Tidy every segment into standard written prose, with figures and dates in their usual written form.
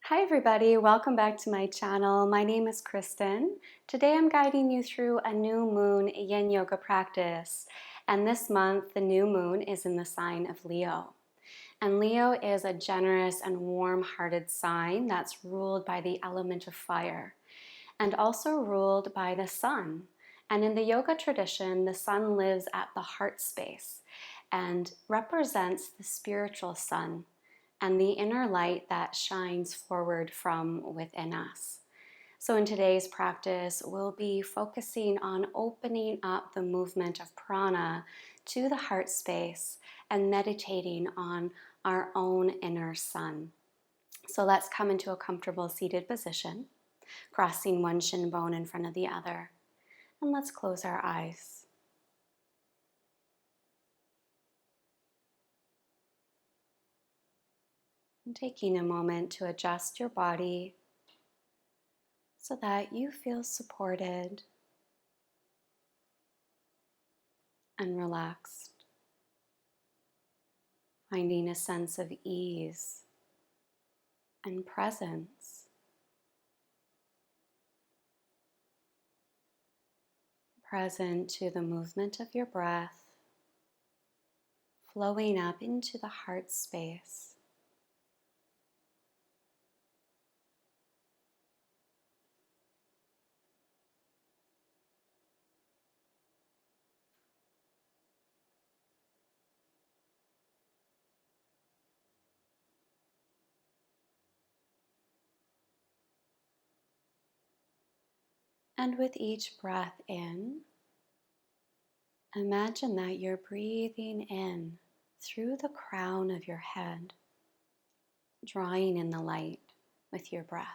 Hi everybody, welcome back to my channel. My name is Kristen. Today I'm guiding you through a new moon yin yoga practice. And this month the new moon is in the sign of Leo. And Leo is a generous and warm-hearted sign that's ruled by the element of fire and also ruled by the sun. And in the yoga tradition, the sun lives at the heart space and represents the spiritual sun and the inner light that shines forward from within us. So in today's practice, we'll be focusing on opening up the movement of prana to the heart space and meditating on our own inner sun. So let's come into a comfortable seated position, crossing one shin bone in front of the other, and let's close our eyes. And taking a moment to adjust your body so that you feel supported and relaxed, finding a sense of ease and presence, present to the movement of your breath, flowing up into the heart space. And with each breath in, imagine that you're breathing in through the crown of your head, drawing in the light with your breath.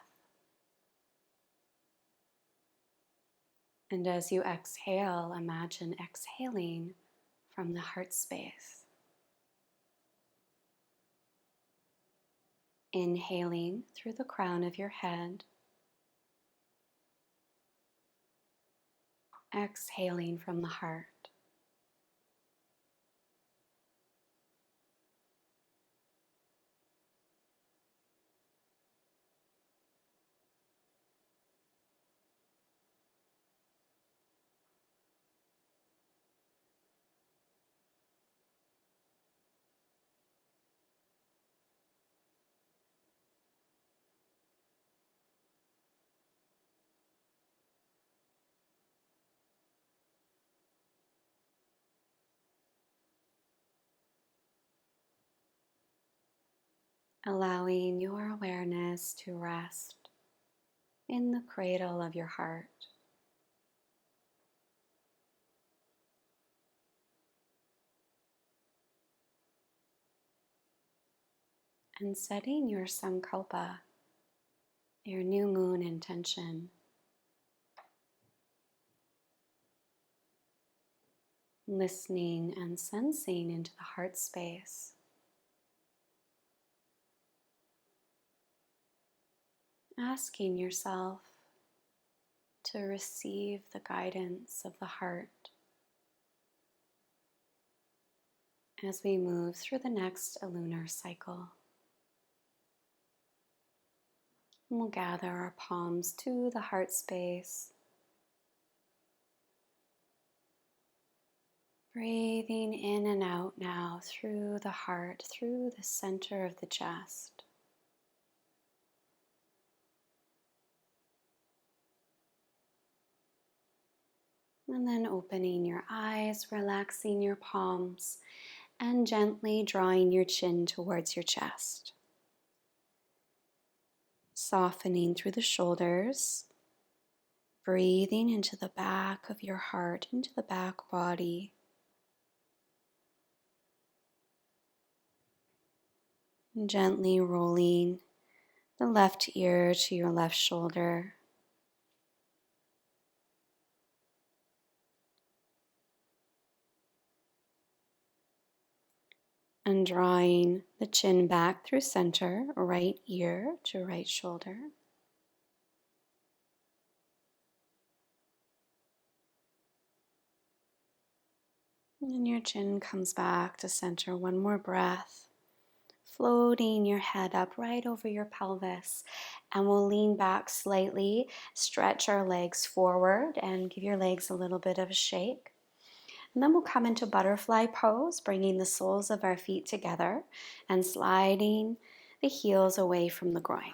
And as you exhale, imagine exhaling from the heart space. Inhaling through the crown of your head, exhaling from the heart. Allowing your awareness to rest in the cradle of your heart. And setting your sankalpa, your new moon intention. Listening and sensing into the heart space. Asking yourself to receive the guidance of the heart as we move through the next lunar cycle. And we'll gather our palms to the heart space, breathing in and out now through the heart, through the center of the chest. And then opening your eyes, relaxing your palms, and gently drawing your chin towards your chest. Softening through the shoulders, breathing into the back of your heart, into the back body. And gently rolling the left ear to your left shoulder. And drawing the chin back through center, right ear to right shoulder. And your chin comes back to center. One more breath, floating your head up right over your pelvis. And we'll lean back slightly, stretch our legs forward, and give your legs a little bit of a shake. And then we'll come into butterfly pose, bringing the soles of our feet together and sliding the heels away from the groin.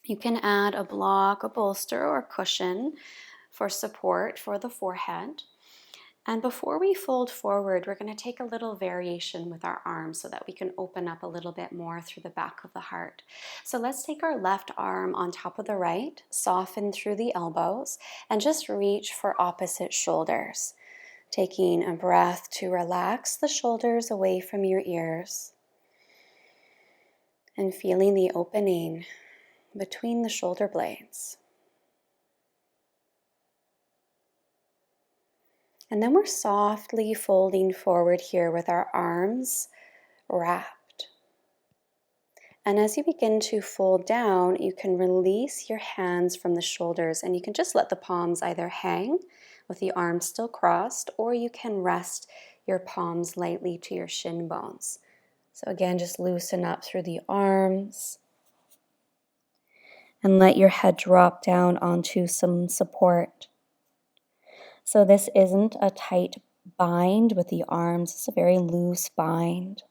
You can add a block, a bolster, or cushion for support for the forehead. And before we fold forward, we're going to take a little variation with our arms so that we can open up a little bit more through the back of the heart. So let's take our left arm on top of the right, soften through the elbows, and just reach for opposite shoulders. Taking a breath to relax the shoulders away from your ears and feeling the opening between the shoulder blades. And then we're softly folding forward here with our arms wrapped. And as you begin to fold down, you can release your hands from the shoulders and you can just let the palms either hang with the arms still crossed, or you can rest your palms lightly to your shin bones. So again, just loosen up through the arms and let your head drop down onto some support. So this isn't a tight bind with the arms, it's a very loose bind.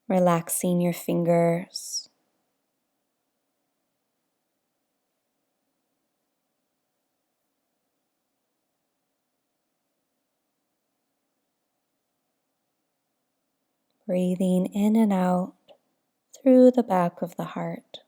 Relaxing your fingers. Breathing in and out through the back of the heart.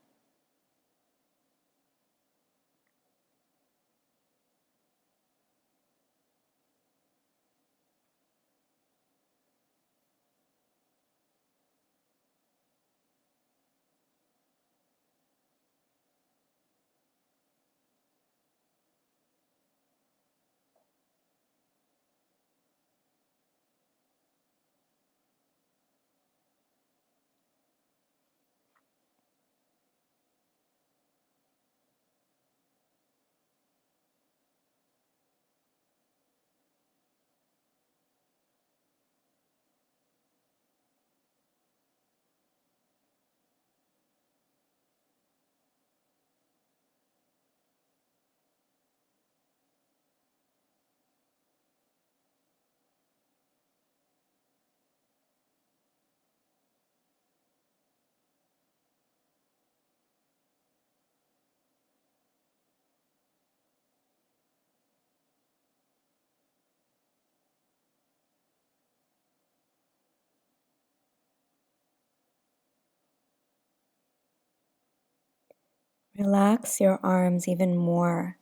Relax your arms even more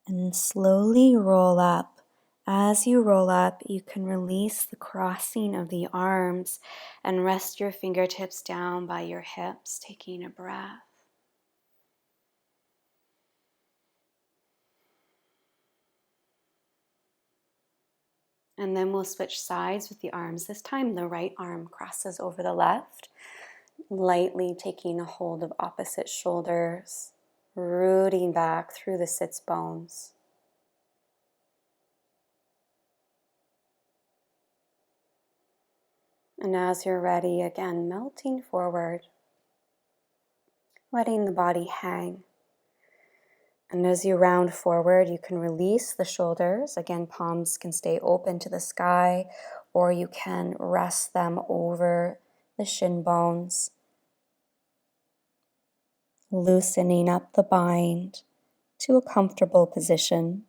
and slowly roll up. As you roll up, you can release the crossing of the arms and rest your fingertips down by your hips, taking a breath. And then we'll switch sides with the arms. This time the right arm crosses over the left, lightly taking a hold of opposite shoulders, rooting back through the sits bones. And as you're ready, again, melting forward, letting the body hang. And as you round forward, you can release the shoulders. Again, palms can stay open to the sky, or you can rest them over the shin bones, loosening up the bind to a comfortable position.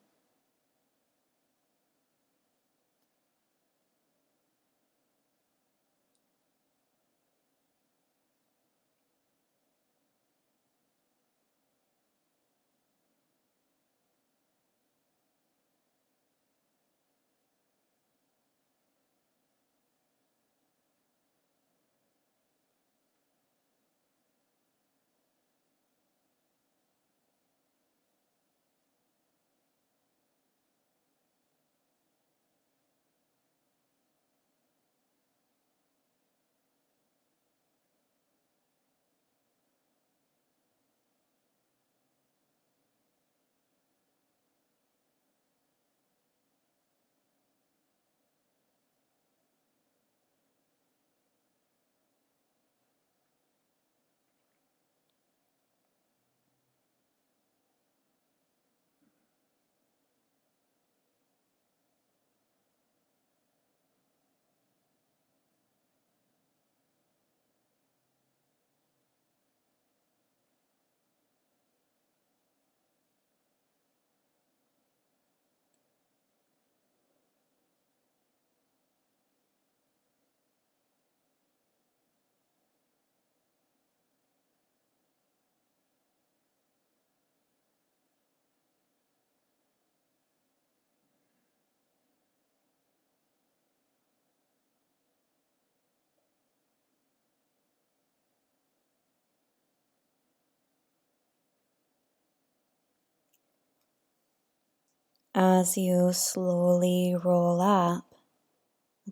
As you slowly roll up,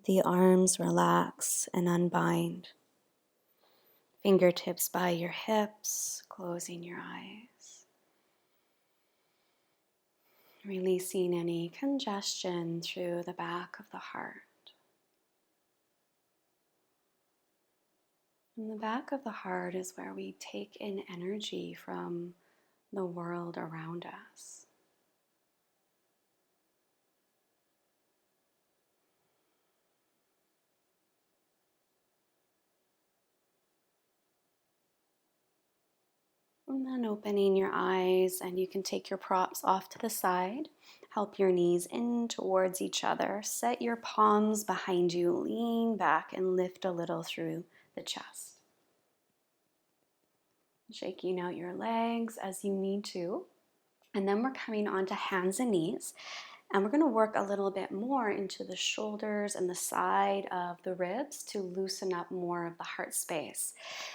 the arms relax and unbind. Fingertips by your hips, closing your eyes. Releasing any congestion through the back of the heart. And the back of the heart is where we take in energy from the world around us. And then opening your eyes, and you can take your props off to the side. Help your knees in towards each other. Set your palms behind you. Lean back and lift a little through the chest. Shaking out your legs as you need to. And then we're coming onto hands and knees. And we're going to work a little bit more into the shoulders and the side of the ribs to loosen up more of the heart space.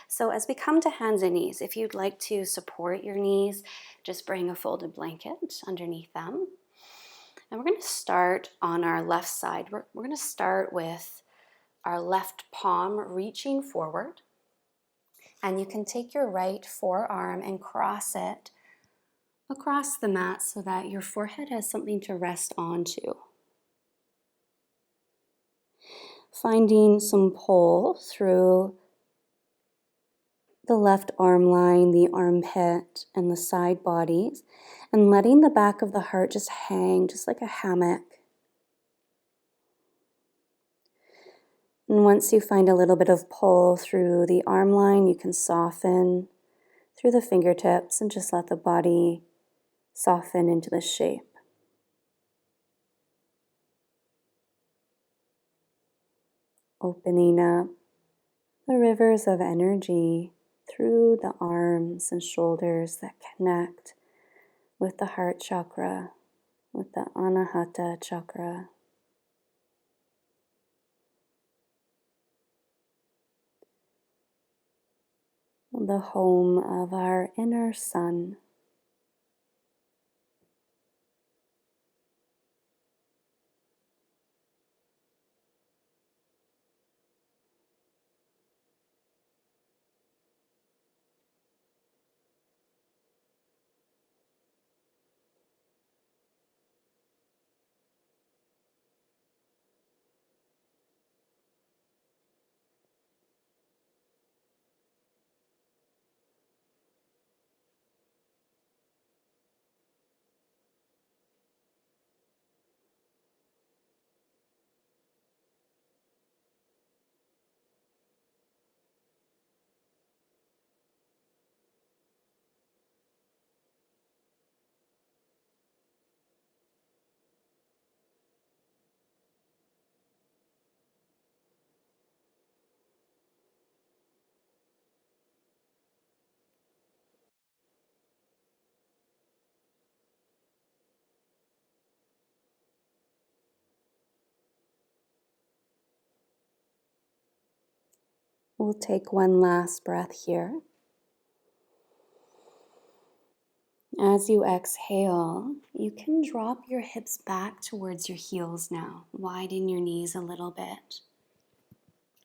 So as we come to hands and knees, if you'd like to support your knees, just bring a folded blanket underneath them. And we're going to start on our left side. We're going to start with our left palm reaching forward. And you can take your right forearm and cross it across the mat so that your forehead has something to rest onto. Finding some pull through the left arm line, the armpit, and the side bodies, and letting the back of the heart just hang, just like a hammock. And once you find a little bit of pull through the arm line, you can soften through the fingertips and just let the body soften into the shape. Opening up the rivers of energy through the arms and shoulders that connect with the heart chakra, with the anahata chakra. The home of our inner sun. We'll take one last breath here. As you exhale, you can drop your hips back towards your heels now. Widen your knees a little bit.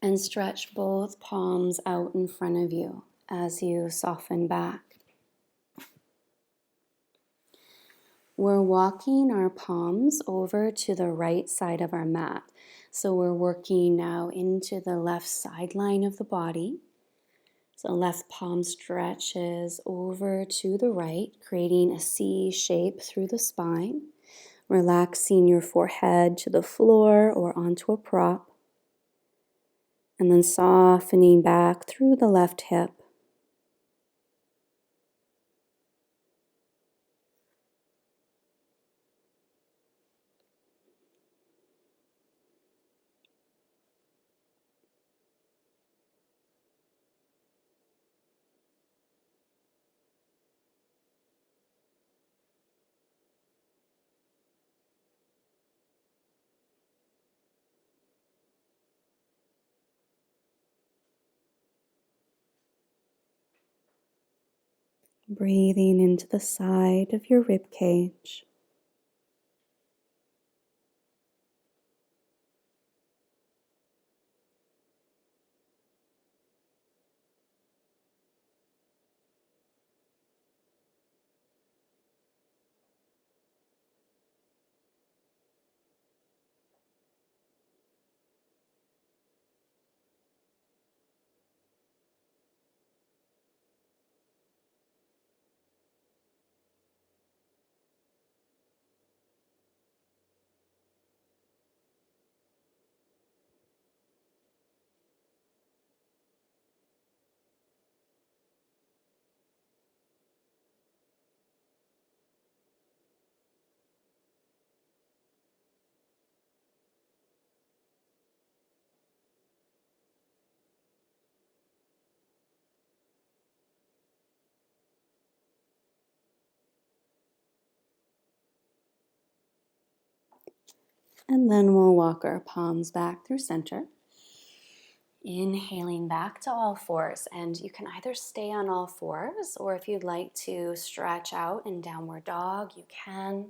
And stretch both palms out in front of you as you soften back. We're walking our palms over to the right side of our mat. So we're working now into the left sideline of the body. So left palm stretches over to the right, creating a C shape through the spine. Relaxing your forehead to the floor or onto a prop. And then softening back through the left hip. Breathing into the side of your rib cage. And then we'll walk our palms back through center. Inhaling back to all fours, and you can either stay on all fours, or if you'd like to stretch out in downward dog, you can.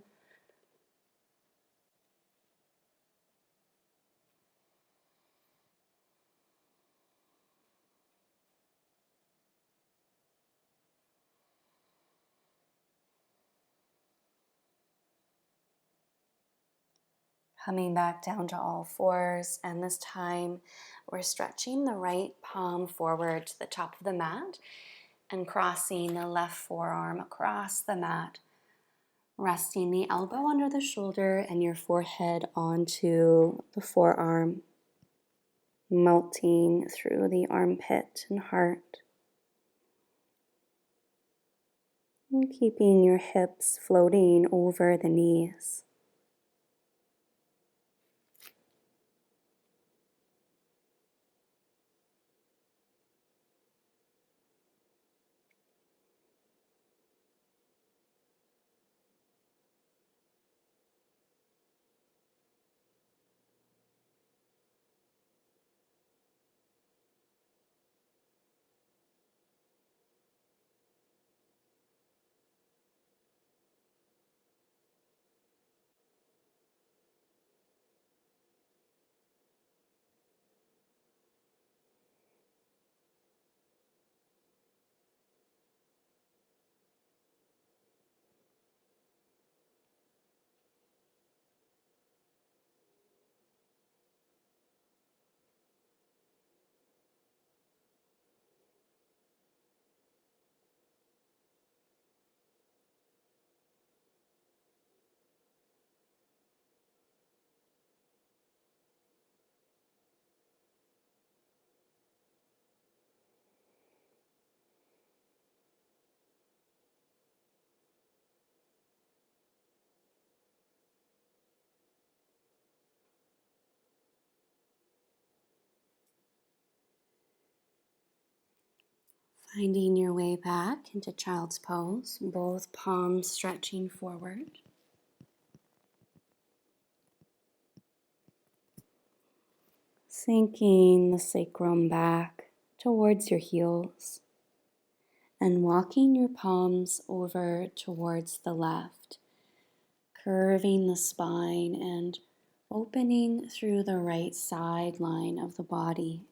Coming back down to all fours, and this time we're stretching the right palm forward to the top of the mat and crossing the left forearm across the mat, resting the elbow under the shoulder and your forehead onto the forearm, melting through the armpit and heart, and keeping your hips floating over the knees. Finding your way back into child's pose, both palms stretching forward. Sinking the sacrum back towards your heels and walking your palms over towards the left, curving the spine and opening through the right side line of the body.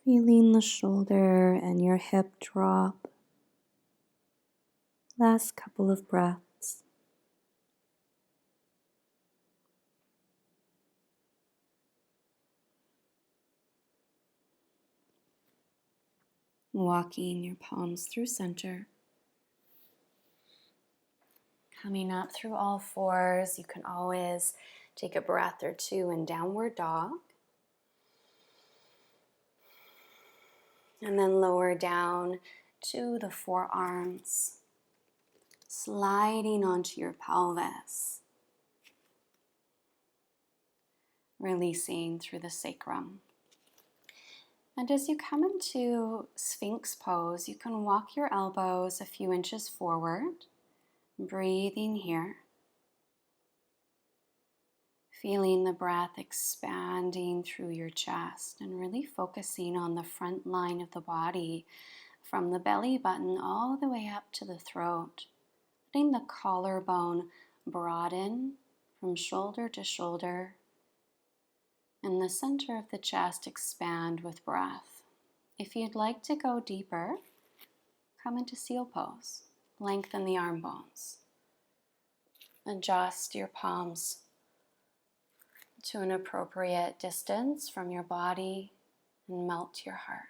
Feeling the shoulder and your hip drop. Last couple of breaths. Walking your palms through center. Coming up through all fours, you can always take a breath or two in downward dog. And then lower down to the forearms, sliding onto your pelvis, releasing through the sacrum. And as you come into Sphinx pose, you can walk your elbows a few inches forward, breathing here. Feeling the breath expanding through your chest and really focusing on the front line of the body from the belly button all the way up to the throat. Letting the collarbone broaden from shoulder to shoulder and the center of the chest expand with breath. If you'd like to go deeper, come into seal pose. Lengthen the arm bones. Adjust your palms to an appropriate distance from your body and melt your heart.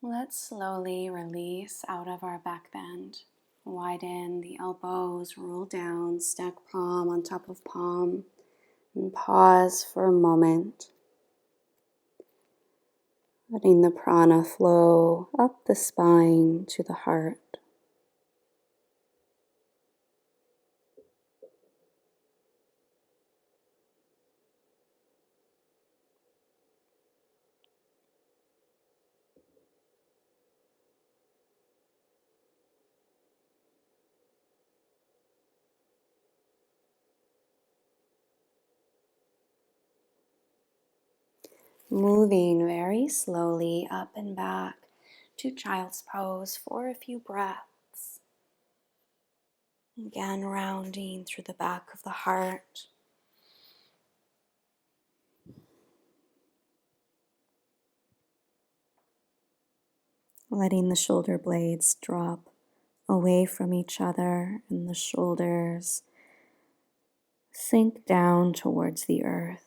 Let's slowly release out of our back bend. Widen the elbows, roll down, stack palm on top of palm, and pause for a moment. Letting the prana flow up the spine to the heart. Moving very slowly up and back to child's pose for a few breaths. Again, rounding through the back of the heart. Letting the shoulder blades drop away from each other and the shoulders sink down towards the earth.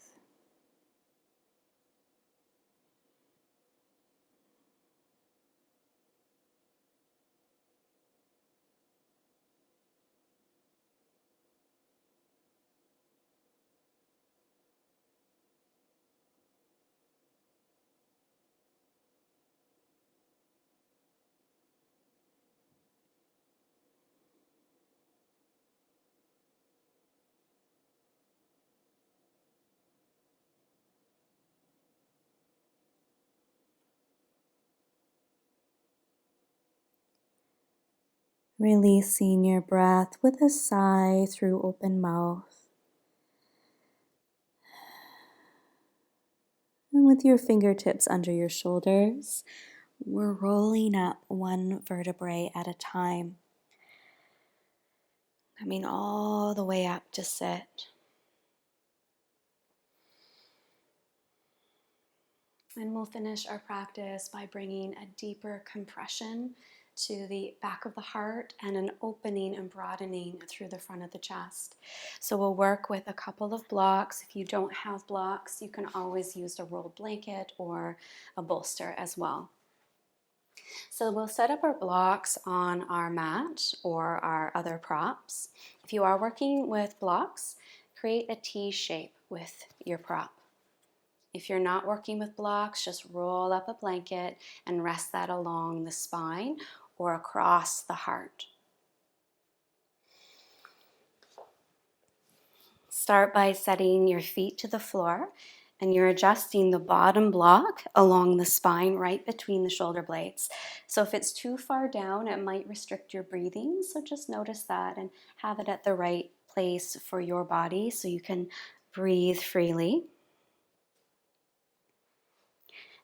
Releasing your breath with a sigh through open mouth. And with your fingertips under your shoulders, we're rolling up one vertebrae at a time. Coming all the way up to sit. And we'll finish our practice by bringing a deeper compression to the back of the heart and an opening and broadening through the front of the chest. So we'll work with a couple of blocks. If you don't have blocks, you can always use a rolled blanket or a bolster as well. So we'll set up our blocks on our mat or our other props. If you are working with blocks, create a T shape with your prop. If you're not working with blocks, just roll up a blanket and rest that along the spine or across the heart. Start by setting your feet to the floor, and you're adjusting the bottom block along the spine right between the shoulder blades. So if it's too far down, it might restrict your breathing. So just notice that and have it at the right place for your body so you can breathe freely.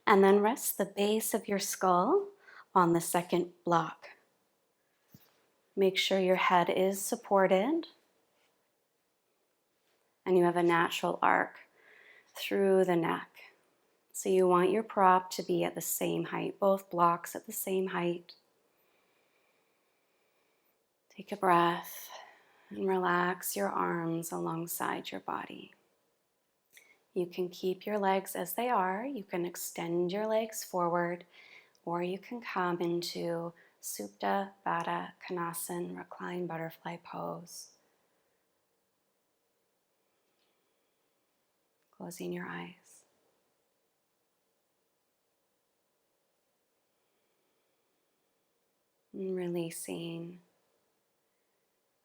And then rest the base of your skull on the second block. Make sure your head is supported and you have a natural arc through the neck. So you want your prop to be at the same height, both blocks at the same height. Take a breath and relax your arms alongside your body. You can keep your legs as they are. You can extend your legs forward, or you can come into Supta Baddha Konasana, reclined butterfly pose. Closing your eyes. And releasing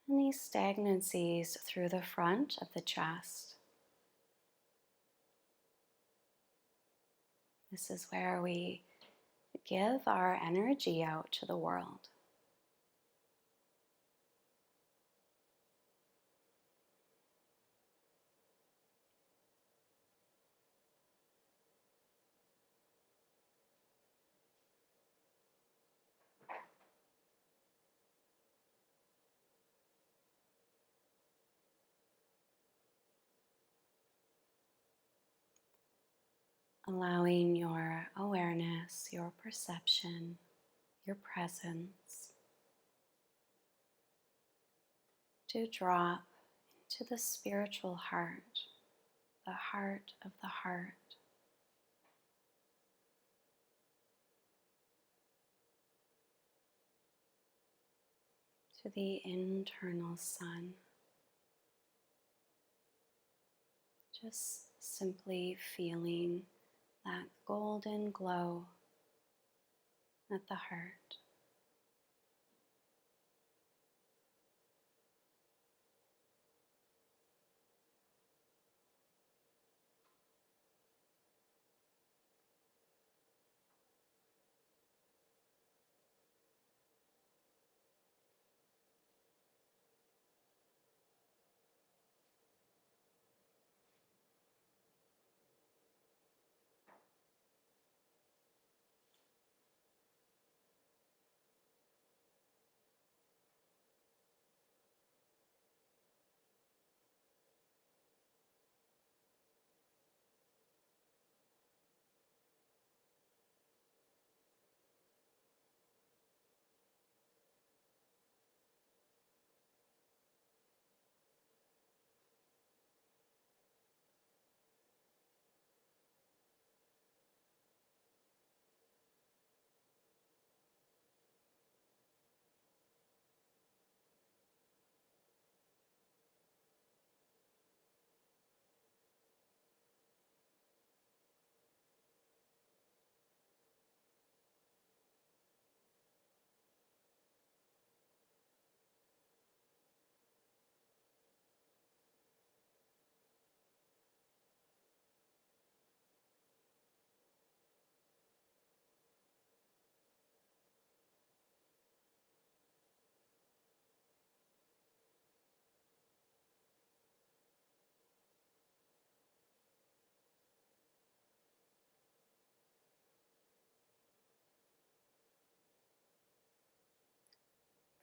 any stagnancies through the front of the chest. This is where we give our energy out to the world. Allowing your awareness, your perception, your presence to drop into the spiritual heart, the heart of the heart. To the internal sun. Just simply feeling that golden glow at the heart.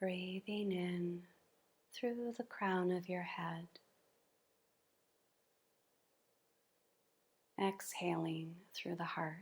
Breathing in through the crown of your head. Exhaling through the heart.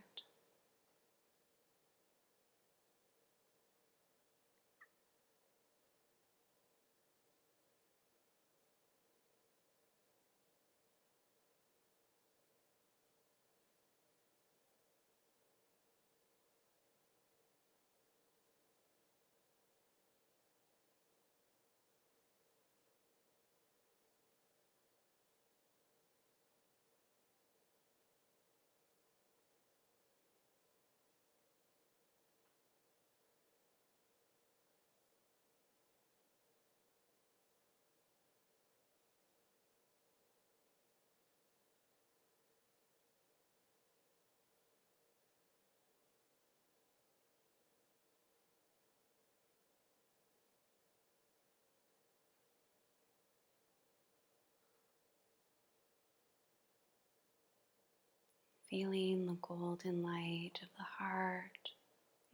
feeling the golden light of the heart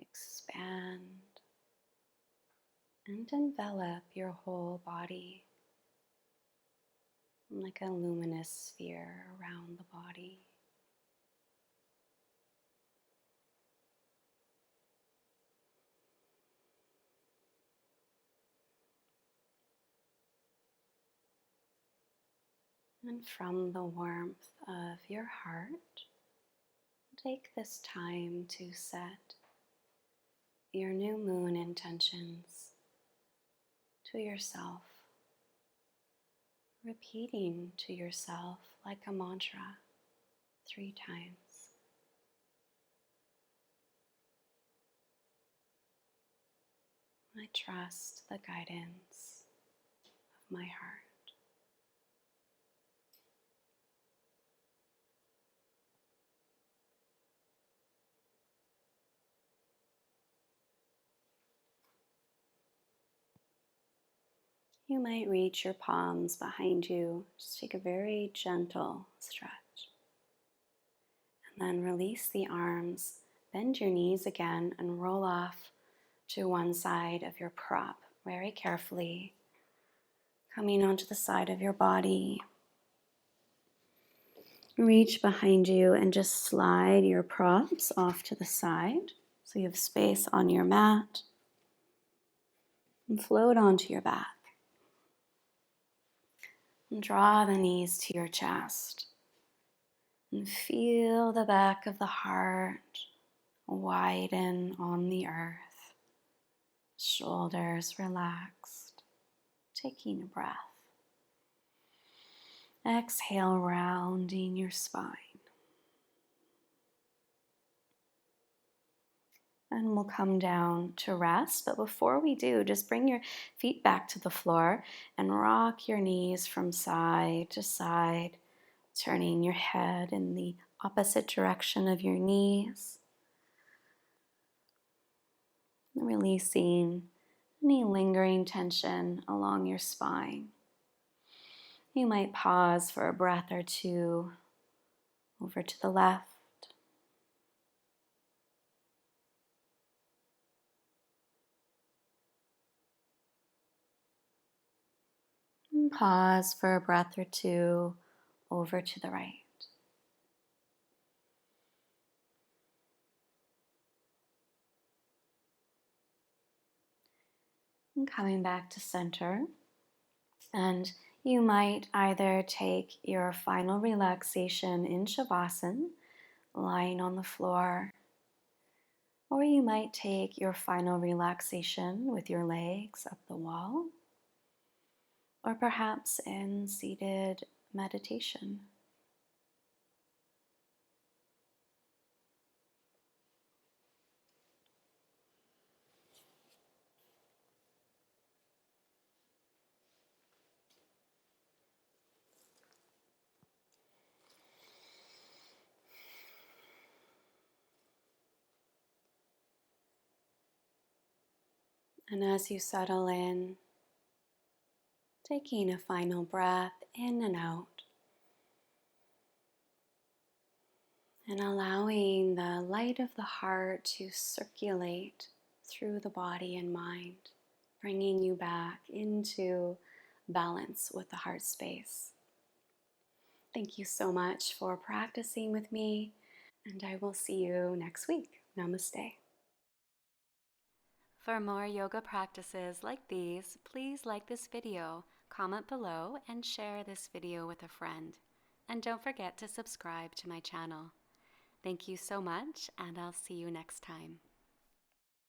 expand and envelop your whole body like a luminous sphere around the body. And from the warmth of your heart, take this time to set your new moon intentions to yourself, repeating to yourself like a mantra 3 times. I trust the guidance of my heart. You might reach your palms behind you. Just take a very gentle stretch. And then release the arms. Bend your knees again and roll off to one side of your prop very carefully. Coming onto the side of your body. Reach behind you and just slide your props off to the side so you have space on your mat. And float onto your back. And draw the knees to your chest. And feel the back of the heart widen on the earth. Shoulders relaxed. Taking a breath. Exhale, rounding your spine. And we'll come down to rest. But before we do, just bring your feet back to the floor and rock your knees from side to side, turning your head in the opposite direction of your knees. Releasing any lingering tension along your spine. You might pause for a breath or two over to the left. And pause for a breath or two over to the right. And coming back to center. And you might either take your final relaxation in Shavasana, lying on the floor, or you might take your final relaxation with your legs up the wall, or perhaps in seated meditation. And as you settle in, taking a final breath in and out, and allowing the light of the heart to circulate through the body and mind, bringing you back into balance with the heart space. Thank you so much for practicing with me, and I will see you next week. Namaste. For more yoga practices like these, please like this video, comment below, and share this video with a friend. And don't forget to subscribe to my channel. Thank you so much, and I'll see you next time.